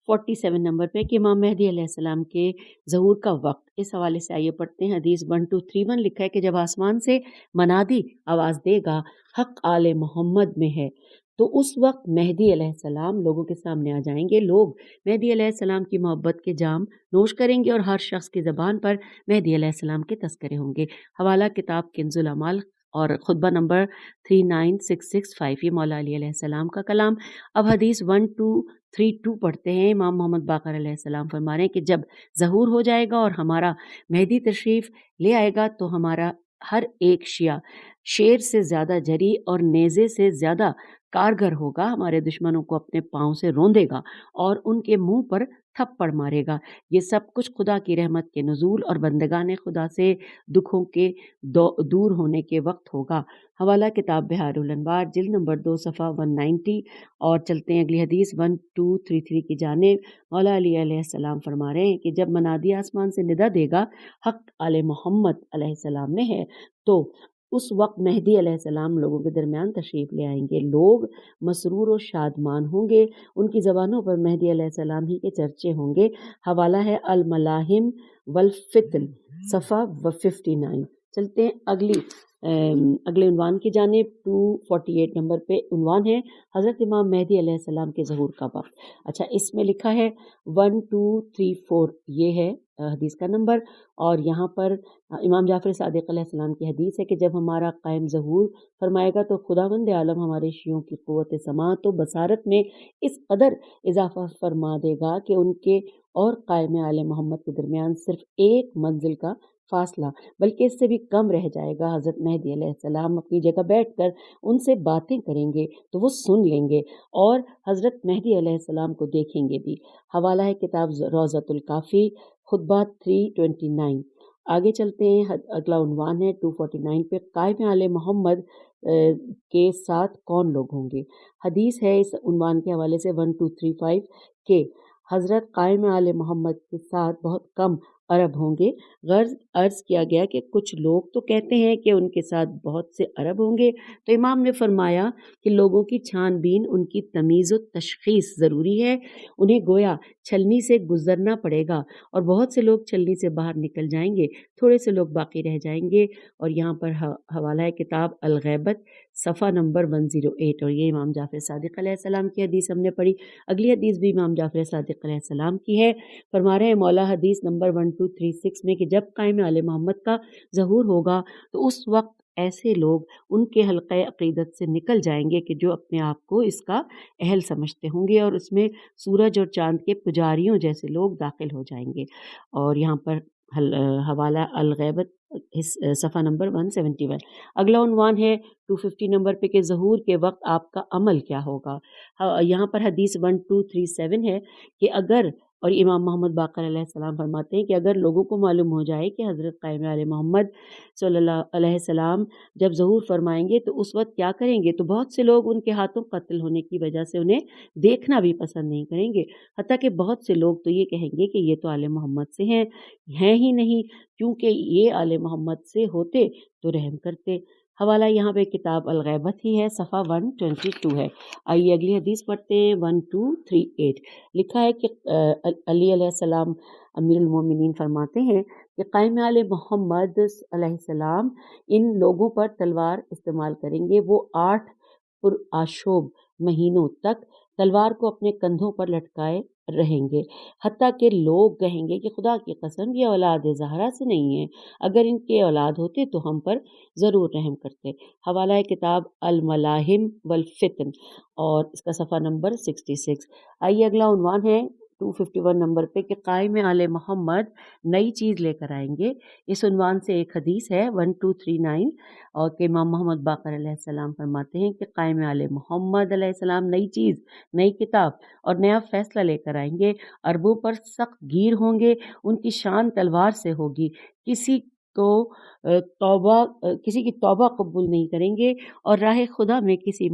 47 نمبر پہ کہ امام مہدی علیہ السلام کے ظہور کا وقت، اس حوالے سے آئیے پڑھتے ہیں حدیث 1231 لکھا ہے کہ جب آسمان سے منادی آواز دے گا حق آل محمد میں ہے، تو اس وقت مہدی علیہ السلام لوگوں کے سامنے آ جائیں گے، لوگ مہدی علیہ السلام کی محبت کے جام نوش کریں گے اور ہر شخص کی زبان پر مہدی علیہ السلام کے تذکرے ہوں گے۔ حوالہ کتاب کنز الاعمال اور خطبہ نمبر 39665، یہ مولا علی علیہ السلام کا کلام۔ اب حدیث 1232 پڑھتے ہیں۔ امام محمد باقر علیہ السلام فرما رہے ہیں کہ جب ظہور ہو جائے گا اور ہمارا مہدی تشریف لے آئے گا تو ہمارا ہر ایک شیعہ شیر سے زیادہ جری اور نیزے سے زیادہ کارگر ہوگا، ہمارے دشمنوں کو اپنے پاؤں سے روندے گا اور ان کے منہ پر تھپڑ مارے گا۔ یہ سب کچھ خدا کی رحمت کے نزول اور بندگان خدا سے دکھوں کے دور ہونے کے وقت ہوگا۔ حوالہ کتاب بہار الانوار جلد نمبر 2 صفحہ 190۔ اور چلتے ہیں اگلی حدیث 1233 کی جانب۔ مولا علی علیہ السلام فرما رہے ہیں کہ جب منادی آسمان سے ندا دے گا حق آل محمد علیہ السلام میں ہے، تو اس وقت مہدی علیہ السلام لوگوں کے درمیان تشریف لے آئیں گے، لوگ مسرور و شادمان ہوں گے، ان کی زبانوں پر مہدی علیہ السلام ہی کے چرچے ہوں گے۔ حوالہ ہے الملاحم والفتن صفحہ 59۔ چلتے ہیں اگلے عنوان کی جانب۔ 248 نمبر پہ عنوان ہے حضرت امام مہدی علیہ السلام کے ظہور کا وقت۔ اچھا، اس میں لکھا ہے 1234، یہ ہے حدیث کا نمبر، اور یہاں پر امام جعفر صادق علیہ السلام کی حدیث ہے کہ جب ہمارا قائم ظہور فرمائے گا تو خداوند عالم ہمارے شیعوں کی قوت سماعت و بصارت میں اس قدر اضافہ فرما دے گا کہ ان کے اور قائم آل محمد کے درمیان صرف ایک منزل کا فاصلہ بلکہ اس سے بھی کم رہ جائے گا۔ حضرت مہدی علیہ السلام اپنی جگہ بیٹھ کر ان سے باتیں کریں گے تو وہ سن لیں گے اور حضرت مہدی علیہ السلام کو دیکھیں گے بھی۔ حوالہ ہے کتاب روضۃ الکافی خطبہ 329۔ آگے چلتے ہیں، اگلا عنوان ہے 249 پہ قائم آل محمد کے ساتھ کون لوگ ہوں گے۔ حدیث ہے اس عنوان کے حوالے سے 1235 کہ حضرت قائم آل محمد کے ساتھ بہت کم عرب ہوں گے۔ غرض عرض کیا گیا کہ کچھ لوگ تو کہتے ہیں کہ ان کے ساتھ بہت سے عرب ہوں گے، تو امام نے فرمایا کہ لوگوں کی چھان بین، ان کی تمیز و تشخیص ضروری ہے، انہیں گویا چھلنی سے گزرنا پڑے گا اور بہت سے لوگ چھلنی سے باہر نکل جائیں گے، تھوڑے سے لوگ باقی رہ جائیں گے۔ اور یہاں پر حوالہ ہے کتاب الغیبت صفحہ نمبر 108، اور یہ امام جعفر صادق علیہ السلام کی حدیث ہم نے پڑھی۔ اگلی حدیث بھی امام جعفر صادق علیہ السلام کی ہے۔ فرما رہے ہیں مولا حدیث نمبر 1236 میں کہ جب قائم آل محمد کا ظہور ہوگا تو اس وقت ایسے لوگ ان کے حلقہ عقیدت سے نکل جائیں گے کہ جو اپنے آپ کو اس کا اہل سمجھتے ہوں گے، اور اس میں سورج اور چاند کے پجاریوں جیسے لوگ داخل ہو جائیں گے۔ اور یہاں پر حوالہ الغیبت صفحہ نمبر 171۔ اگلا عنوان ہے 250 نمبر پہ کہ ظہور کے وقت آپ کا عمل کیا ہوگا۔ یہاں پر حدیث 1237 ہے کہ اگر، اور امام محمد باقر علیہ السلام فرماتے ہیں کہ اگر لوگوں کو معلوم ہو جائے کہ حضرت قائم علیہ محمد صلی اللہ علیہ السلام جب ظہور فرمائیں گے تو اس وقت کیا کریں گے، تو بہت سے لوگ ان کے ہاتھوں قتل ہونے کی وجہ سے انہیں دیکھنا بھی پسند نہیں کریں گے، حتیٰ کہ بہت سے لوگ تو یہ کہیں گے کہ یہ تو آل محمد سے ہیں ہی نہیں، کیونکہ یہ آل محمد سے ہوتے تو رحم کرتے۔ حوالہ یہاں پہ کتاب الغیبت ہی ہے، صفحہ 122 ہے۔ آئیے اگلی حدیث پڑھتے ہیں 1238۔ لکھا ہے کہ علی علیہ السلام امیر المومنین فرماتے ہیں کہ قائم آل محمد علیہ السلام ان لوگوں پر تلوار استعمال کریں گے، وہ 8 پرآشوب مہینوں تک تلوار کو اپنے کندھوں پر لٹکائے رہیں گے، حتیٰ کہ لوگ کہیں گے کہ خدا کی قسم یہ اولاد زہرا سے نہیں ہے، اگر ان کے اولاد ہوتے تو ہم پر ضرور رحم کرتے۔ حوالہ کتاب الملاحم والفتن اور اس کا صفحہ نمبر 66۔ آئیے اگلا عنوان ہے 251 نمبر پہ کہ قائم آل محمد نئی چیز لے کر آئیں گے۔ اس عنوان سے ایک حدیث ہے 1239، اور کہ امام محمد باقر علیہ السلام فرماتے ہیں کہ قائم آل محمد علیہ السلام نئی چیز، نئی کتاب اور نیا فیصلہ لے کر آئیں گے، عربوں پر سخت گیر ہوں گے، ان کی شان تلوار سے ہوگی، کسی کی توبہ قبول نہیں کریں گے، اور راہ خدا میں کسی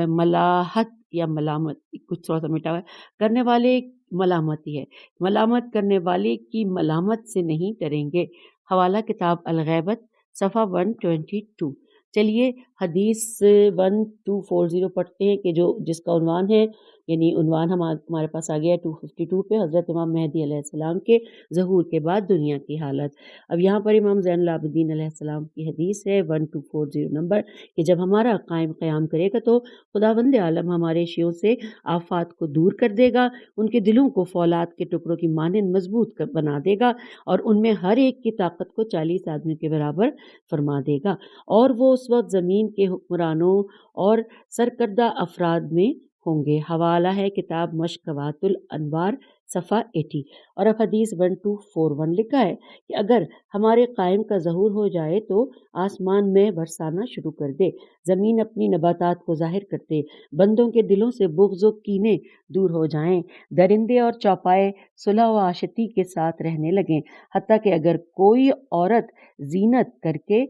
ملاحت یا ملامت، کچھ تھوڑا سا مٹا ہوا کرنے والے، ملامت کرنے والے کی ملامت سے نہیں ڈریں گے۔ حوالہ کتاب الغیبت صفحہ 122۔ چلیے حدیث 1240 پڑھتے ہیں کہ جس کا عنوان ہے یعنی عنوان ہمارے پاس آ گیا 252 پہ، حضرت امام مہدی علیہ السلام کے ظہور کے بعد دنیا کی حالت۔ اب یہاں پر امام زین العابدین علیہ السلام کی حدیث ہے 1240 نمبر، کہ جب ہمارا قیام کرے گا تو خداوند عالم ہمارے شیوں سے آفات کو دور کر دے گا، ان کے دلوں کو فولاد کے ٹکڑوں کی مانند مضبوط بنا دے گا، اور ان میں ہر ایک کی طاقت کو 40 آدمیوں کے برابر فرما دے گا، اور وہ اس وقت زمین کے حکمرانوں اور سرکردہ افراد میں ہوں گے۔ حوالہ ہے کتاب مشکوات الانوار صفحہ 80۔ اور اب حدیث 1241 لکھا ہے کہ اگر ہمارے قائم کا ظہور ہو جائے تو آسمان میں برسانا شروع کر دے، زمین اپنی نباتات کو ظاہر کرتے، بندوں کے دلوں سے بغض و کینے دور ہو جائیں، درندے اور چوپائے صلح و آشتی کے ساتھ رہنے لگیں، حتیٰ کہ اگر کوئی عورت زینت کر کے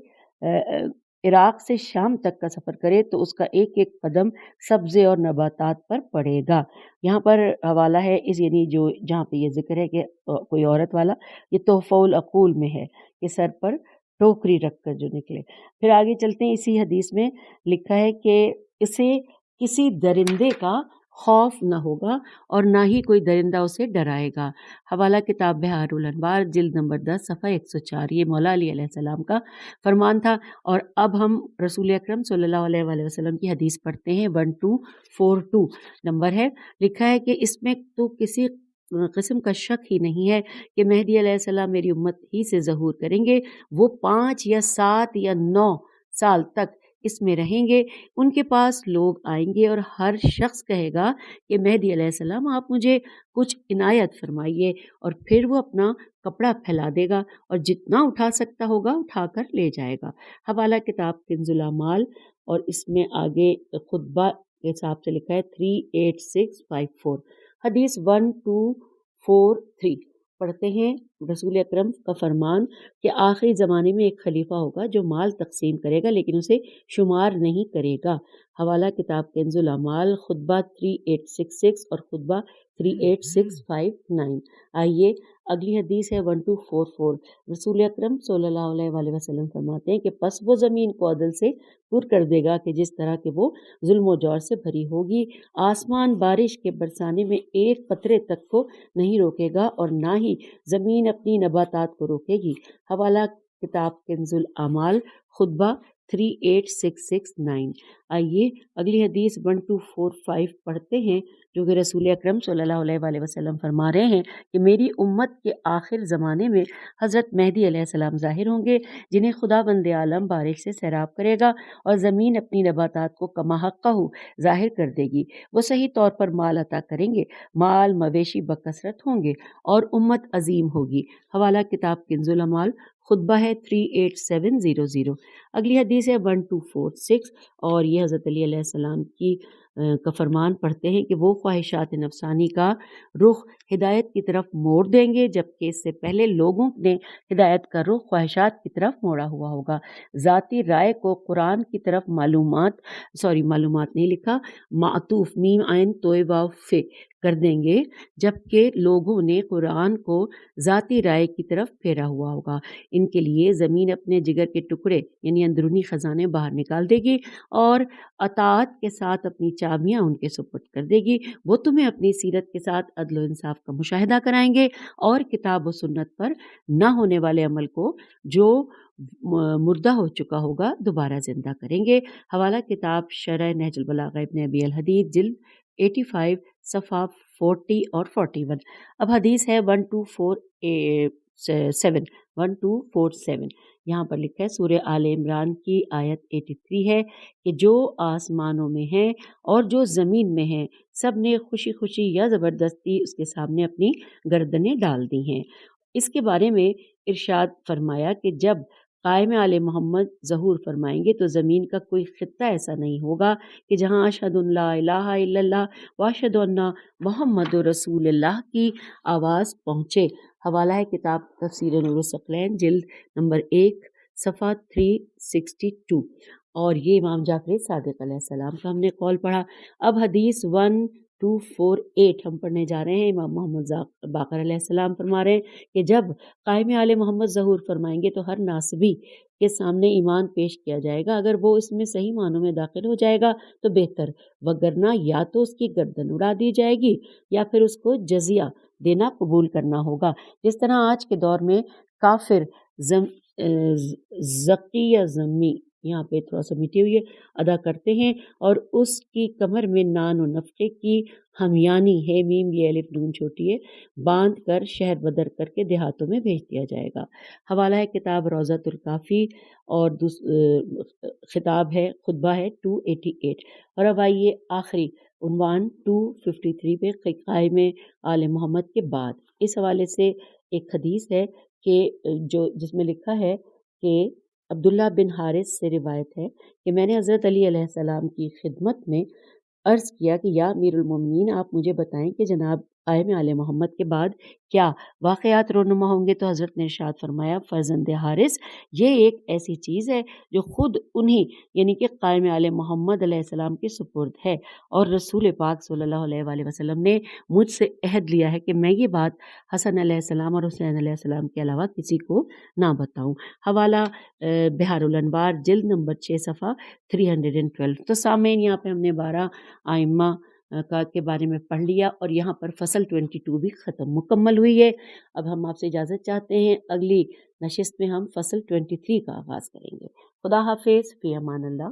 عراق سے شام تک کا سفر کرے تو اس کا ایک ایک قدم سبزے اور نباتات پر پڑے گا۔ یہاں پر حوالہ ہے اس یعنی جو جہاں پہ یہ ذکر ہے کہ کوئی عورت والا، یہ تحفہ العقول میں ہے کہ سر پر ٹوکری رکھ کر جو نکلے۔ پھر آگے چلتے ہیں، اسی حدیث میں لکھا ہے کہ اسے کسی درندے کا خوف نہ ہوگا اور نہ ہی کوئی درندہ اسے ڈرائے گا۔ حوالہ کتاب بحار الانوار جلد نمبر 10 صفحہ 104۔ یہ مولا علی علیہ السلام کا فرمان تھا۔ اور اب ہم رسول اکرم صلی اللہ علیہ وآلہ وسلم کی حدیث پڑھتے ہیں 1242 نمبر ہے، لکھا ہے کہ اس میں تو کسی قسم کا شک ہی نہیں ہے کہ مہدی علیہ السلام میری امت ہی سے ظہور کریں گے، وہ 5 یا 7 یا 9 سال تک اس میں رہیں گے، ان کے پاس لوگ آئیں گے اور ہر شخص کہے گا کہ مہدی علیہ السلام آپ مجھے کچھ عنایت فرمائیے، اور پھر وہ اپنا کپڑا پھیلا دے گا اور جتنا اٹھا سکتا ہوگا اٹھا کر لے جائے گا۔ حوالہ کتاب کنز الاعمال، اور اس میں آگے خطبہ کے حساب سے لکھا ہے 38654۔ حدیث 1243 پڑھتے ہیں، رسول اکرم کا فرمان کہ آخری زمانے میں ایک خلیفہ ہوگا جو مال تقسیم کرے گا لیکن اسے شمار نہیں کرے گا۔ حوالہ کتاب کنز الاعمال، خطبہ 3866 اور خطبہ 38659۔ آئیے اگلی حدیث ہے 1244۔ رسول اکرم صلی اللہ علیہ وآلہ وسلم فرماتے ہیں کہ پس وہ زمین کو عدل سے پر کر دے گا کہ جس طرح کہ وہ ظلم و جور سے بھری ہوگی، آسمان بارش کے برسانے میں ایک قطرے تک کو نہیں روکے گا اور نہ ہی زمین اپنی نباتات کو روکے گی۔ حوالہ کتاب کنز الاعمال، خطبہ 38669۔ آئیے اگلی حدیث 1245 پڑھتے ہیں، جو کہ رسول اکرم صلی اللہ علیہ وآلہ وسلم فرما رہے ہیں کہ میری امت کے آخر زمانے میں حضرت مہدی علیہ السلام ظاہر ہوں گے، جنہیں خداوند عالم بارش سے سیراب کرے گا اور زمین اپنی نباتات کو کما حقہ ظاہر کر دے گی، وہ صحیح طور پر مال عطا کریں گے، مال مویشی بکثرت ہوں گے اور امت عظیم ہوگی۔ حوالہ کتاب کنز الاعمال، خطبہ ہے 38700۔ اگلی حدیث ہے 1246، اور یہ حضرت علی علیہ السلام کا فرمان پڑھتے ہیں کہ وہ خواہشات نفسانی کا رخ ہدایت کی طرف موڑ دیں گے، جبکہ اس سے پہلے لوگوں نے ہدایت کا رخ خواہشات کی طرف موڑا ہوا ہوگا۔ ذاتی رائے کو قرآن کی طرف معلومات نہیں لکھا، معطوف میم عین توئے واو فے کر دیں گے، جبکہ لوگوں نے قرآن کو ذاتی رائے کی طرف پھیرا ہوا ہوگا۔ ان کے لیے زمین اپنے جگر کے ٹکڑے یعنی اندرونی خزانے باہر نکال دے گی اور اطاعت کے ساتھ اپنی چابیاں ان کے سپرد کر دے گی، وہ تمہیں اپنی سیرت کے ساتھ عدل و انصاف کا مشاہدہ کرائیں گے اور کتاب و سنت پر نہ ہونے والے عمل کو جو مردہ ہو چکا ہوگا دوبارہ زندہ کریں گے۔ حوالہ کتاب شرح نہج البلاغہ ابن ابی الحدید جلد 85 صفحہ 40 اور 41۔ اب حدیث ہے 1247۔ یہاں پر لکھا ہے سورہ آل عمران کی آیت 83 ہے کہ جو آسمانوں میں ہیں اور جو زمین میں ہیں سب نے خوشی خوشی یا زبردستی اس کے سامنے اپنی گردنیں ڈال دی ہیں۔ اس کے بارے میں ارشاد فرمایا کہ جب قائم آل محمد ظہور فرمائیں گے تو زمین کا کوئی خطہ ایسا نہیں ہوگا کہ جہاں اشہد ان لا الہ الا اللہ و اشہد ان محمد رسول اللہ کی آواز پہنچے۔ حوالہ ہے کتاب تفسیر نور الثقلین جلد نمبر 1 صفحہ 362، اور یہ امام جعفر صادق علیہ السلام کا ہم نے قول پڑھا۔ اب حدیث 1248 ہم پڑھنے جا رہے ہیں۔ امام محمد باقر علیہ السلام فرما رہے ہیں کہ جب قائم آل محمد ظہور فرمائیں گے تو ہر ناصبی کے سامنے ایمان پیش کیا جائے گا، اگر وہ اس میں صحیح معنوں میں داخل ہو جائے گا تو بہتر، وگرنہ یا تو اس کی گردن اڑا دی جائے گی یا پھر اس کو جزیہ دینا قبول کرنا ہوگا۔ جس طرح آج کے دور میں کافر زکی یا ضمی، یہاں پہ تھوڑا سا مٹی ہوئی ہے، ادا کرتے ہیں اور اس کی کمر میں نان و نفقے کی ہمیانی ہے، میم یہ الف نون چھوٹی ہے، باندھ کر شہر بدر کر کے دیہاتوں میں بھیج دیا جائے گا۔ حوالہ ہے کتاب روضۃ الکافی اور خطاب ہے، خطبہ ہے 288۔ اور اب آئیے آخری عنوان 253 پہ، قائم آل محمد کے بعد۔ اس حوالے سے ایک حدیث ہے کہ جس میں لکھا ہے کہ عبداللہ بن حارث سے روایت ہے کہ میں نے حضرت علی علیہ السلام کی خدمت میں عرض کیا کہ یا امیر المومنین، آپ مجھے بتائیں کہ جناب قائم آل محمد کے بعد کیا واقعات رونما ہوں گے؟ تو حضرت نے ارشاد فرمایا، فرزند حارث، یہ ایک ایسی چیز ہے جو خود انہی یعنی کہ قائم آل محمد علیہ السلام کے سپرد ہے، اور رسول پاک صلی اللہ علیہ وآلہ وسلم نے مجھ سے عہد لیا ہے کہ میں یہ بات حسن علیہ السلام اور حسین علیہ السلام کے علاوہ کسی کو نہ بتاؤں۔ حوالہ بحار الانوار جلد نمبر 6 صفحہ 312۔ تو سامعین، یہاں پہ ہم نے 12 آئمہ کے بارے میں پڑھ لیا اور یہاں پر فصل 22 بھی مکمل ہوئی ہے۔ اب ہم آپ سے اجازت چاہتے ہیں، اگلی نشست میں ہم فصل 23 کا آغاز کریں گے۔ خدا حافظ، فی امان اللہ۔